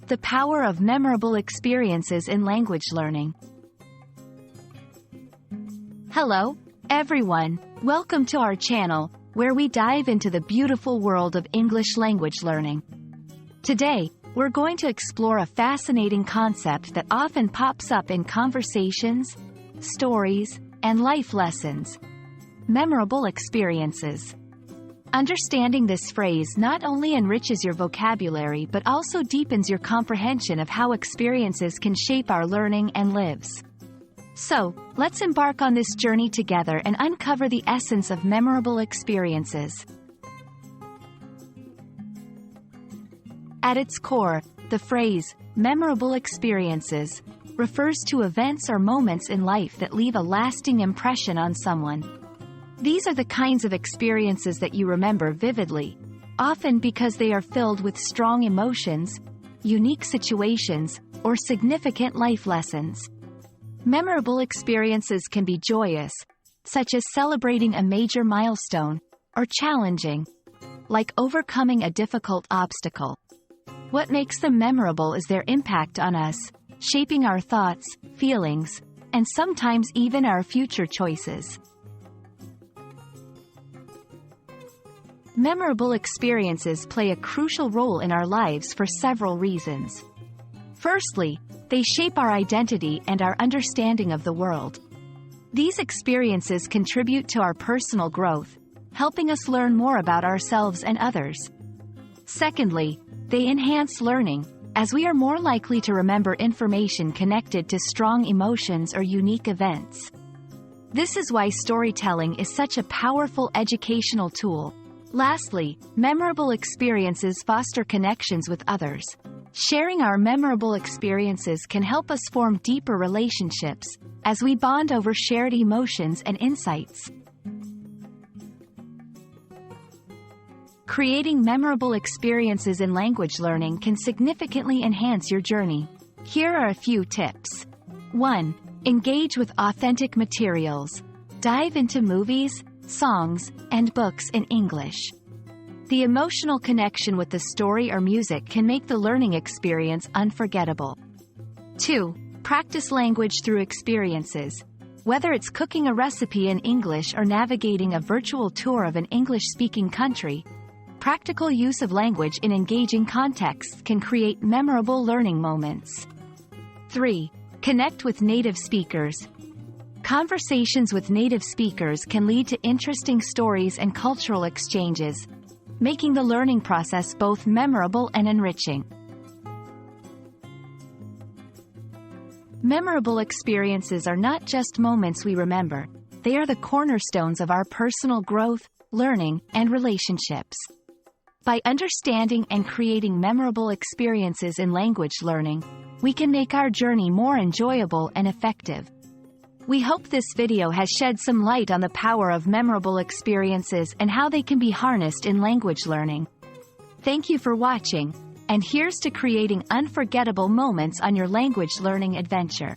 The power of memorable experiences in language learning. Hello, everyone. Welcome to our channel, where we dive into the beautiful world of English language learning. Today, we're going to explore a fascinating concept that often pops up in conversations, stories, and life lessons: memorable experiences. Understanding this phrase not only enriches your vocabulary but also deepens your comprehension of how experiences can shape our learning and lives. So, let's embark on this journey together and uncover the essence of memorable experiences. At its core, the phrase, memorable experiences, refers to events or moments in life that leave a lasting impression on someone. These are the kinds of experiences that you remember vividly, often because they are filled with strong emotions, unique situations, or significant life lessons. Memorable experiences can be joyous, such as celebrating a major milestone, or challenging, like overcoming a difficult obstacle. What makes them memorable is their impact on us, shaping our thoughts, feelings, and sometimes even our future choices. Memorable experiences play a crucial role in our lives for several reasons. Firstly, they shape our identity and our understanding of the world. These experiences contribute to our personal growth, helping us learn more about ourselves and others. Secondly, they enhance learning, as we are more likely to remember information connected to strong emotions or unique events. This is why storytelling is such a powerful educational tool. Lastly, memorable experiences foster connections with others. Sharing our memorable experiences can help us form deeper relationships, as we bond over shared emotions and insights. Creating memorable experiences in language learning can significantly enhance your journey. Here are a few tips. 1. Engage with authentic materials. Dive into movies, songs, and books in English. The emotional connection with the story or music can make the learning experience unforgettable. 2. Practice language through experiences. Whether it's cooking a recipe in English or navigating a virtual tour of an English-speaking country, practical use of language in engaging contexts can create memorable learning moments. 3. Connect with native speakers. Conversations with native speakers can lead to interesting stories and cultural exchanges, making the learning process both memorable and enriching. Memorable experiences are not just moments we remember, they are the cornerstones of our personal growth, learning, and relationships. By understanding and creating memorable experiences in language learning, we can make our journey more enjoyable and effective. We hope this video has shed some light on the power of memorable experiences and how they can be harnessed in language learning. Thank you for watching, and here's to creating unforgettable moments on your language learning adventure.